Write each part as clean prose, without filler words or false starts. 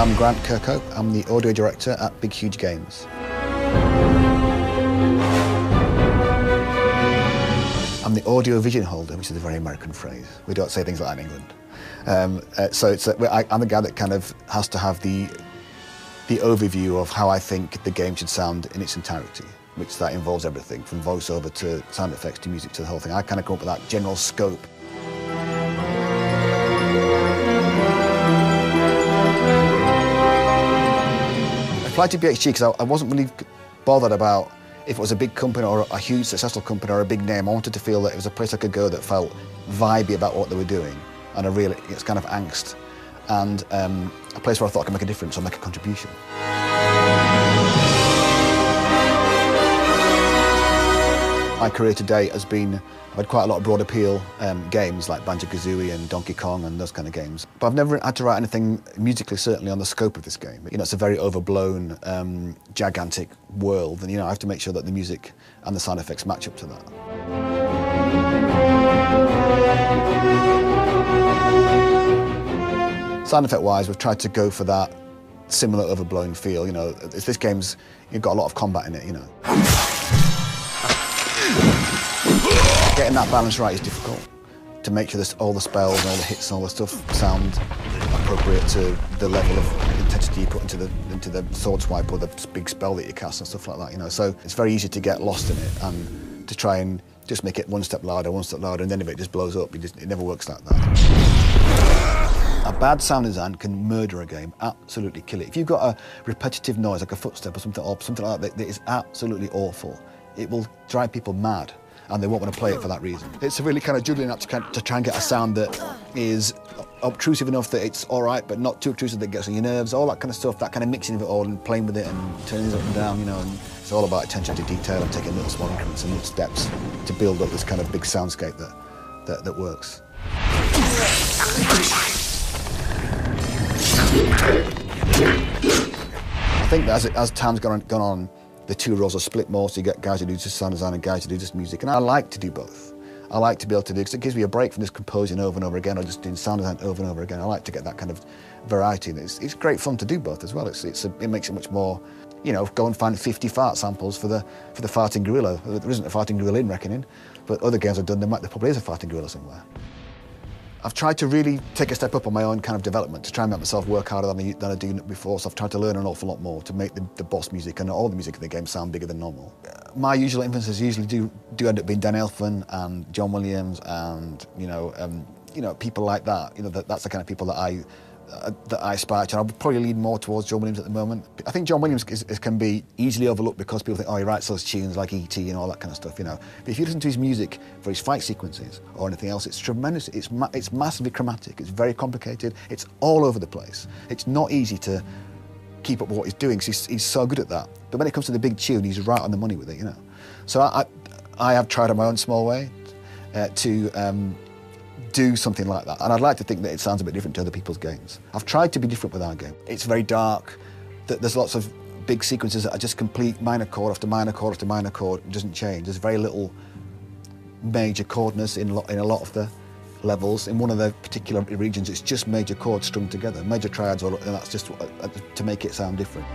I'm Grant Kirkhope. I'm the audio director at Big Huge Games. I'm the audio vision holder, which is a very American phrase. We don't say things like that in England. I'm the guy that kind of has to have the overview of how I think the game should sound in its entirety, which that involves everything from voiceover to sound effects to music to the whole thing. I kind of come up with that general scope. I applied to BHG because I wasn't really bothered about if it was a big company or a huge successful company or a big name. I wanted to feel that it was a place I could go that felt vibey about what they were doing, and it's kind of angst, and a place where I thought I could make a difference or make a contribution. My career to date has been, I've had quite a lot of broad appeal games like Banjo-Kazooie and Donkey Kong and those kind of games. But I've never had to write anything musically, certainly, on the scope of this game. You know, it's a very overblown, gigantic world, and I have to make sure that the music and the sound effects match up to that. Sound effect-wise, we've tried to go for that similar overblown feel. This game's got a lot of combat in it. Getting that balance right is difficult, to make sure all the spells and all the hits and all the stuff sound appropriate to the level of intensity you put into the sword swipe or the big spell that you cast and stuff like that. So it's very easy to get lost in it and to try and just make it one step louder, and then if it just blows up, it never works like that. A bad sound design can murder a game, absolutely kill it. If you've got a repetitive noise like a footstep or something like that that is absolutely awful, it will drive people mad, and they won't want to play it for that reason. It's a really kind of juggling act to try and get a sound that is obtrusive enough that it's all right, but not too obtrusive that it gets on your nerves, all that kind of stuff, that kind of mixing of it all and playing with it and turning it up and down, and it's all about attention to detail and taking little small increments and little steps to build up this kind of big soundscape that works. I think that as time's gone on, the two roles are split more, so you get guys who do just sound design and guys who do just music. And I like to do both. I like to be able to do, because it gives me a break from just composing over and over again or just doing sound design over and over again. I like to get that kind of variety. And it's great fun to do both as well. It makes it much more, go and find 50 fart samples for the farting gorilla. There isn't a farting gorilla in Reckoning, but other games I've done, there probably is a farting gorilla somewhere. I've tried to really take a step up on my own kind of development, to try and make myself work harder than I do before, so I've tried to learn an awful lot more to make the boss music and all the music in the game sound bigger than normal. My usual influences usually do end up being Dan Elfman and John Williams and, people like that. That's the kind of people that I aspire to. I would probably lean more towards John Williams at the moment. I think John Williams can be easily overlooked because people think, oh, he writes those tunes like E.T. and all that kind of stuff, But if you listen to his music for his fight sequences or anything else, it's tremendous. It's massively chromatic. It's very complicated. It's all over the place. It's not easy to keep up with what he's doing, because he's so good at that. But when it comes to the big tune, he's right on the money with it, So I have tried in my own small way to do something like that, and I'd like to think that it sounds a bit different to other people's games. I've tried to be different with our game. It's very dark, there's lots of big sequences that are just complete minor chord after minor chord after minor chord. It doesn't change. There's very little major chordness in a lot of the levels. In one of the particular regions, it's just major chords strung together, major triads, and that's just to make it sound different.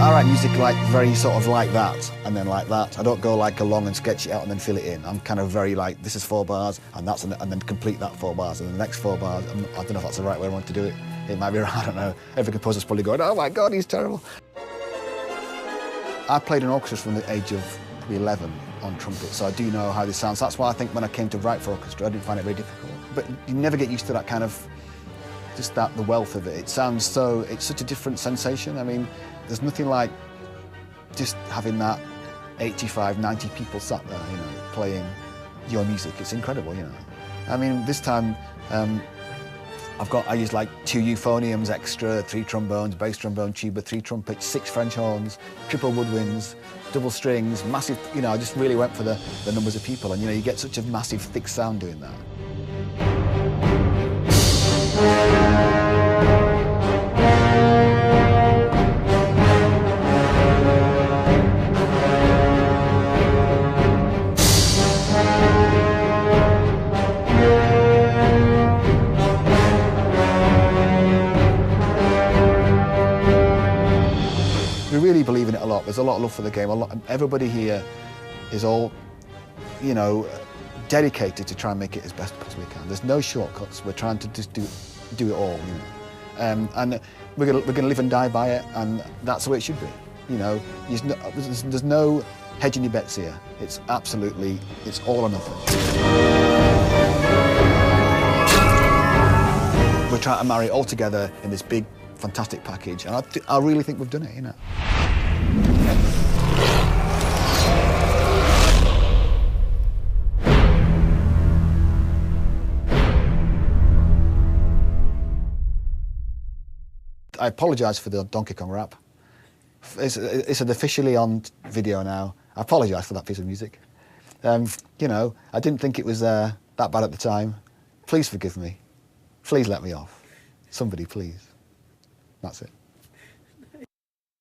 I write music very sort of like that, and then like that. I don't go along and sketch it out and then fill it in. I'm kind of very this is 4 bars, and then complete that 4 bars, and the next 4 bars. I don't know if that's the right way I want to do it. It might be, I don't know. Every composer's probably going, oh my God, he's terrible. I played in orchestras from the age of 11 on trumpet, so I do know how this sounds. That's why I think when I came to write for orchestra, I didn't find it very difficult. But you never get used to that kind of, the wealth of it. It's such a different sensation. I mean, there's nothing like just having that 85, 90 people sat there, playing your music. It's incredible, I mean, this time, I use like 2 euphoniums extra, 3 trombones, bass trombone, tuba, 3 trumpets, 6 French horns, triple woodwinds, double strings, massive, you know, I just really went for the numbers of people, and you know, you get such a massive, thick sound doing that. We really believe in it a lot. There's a lot of love for the game. Everybody here is all, you know, dedicated to try and make it as best as we can. There's no shortcuts. We're trying to just do it all, you know. And we're gonna live and die by it, and that's the way it should be. You know, there's no hedging your bets here. It's absolutely, it's all or nothing. We're trying to marry it all together in this big, fantastic package, and I really think we've done it, you know. I apologise for the Donkey Kong rap. It's officially on video now. I apologise for that piece of music. You know, I didn't think it was that bad at the time. Please forgive me. Please let me off. Somebody, please. That's it.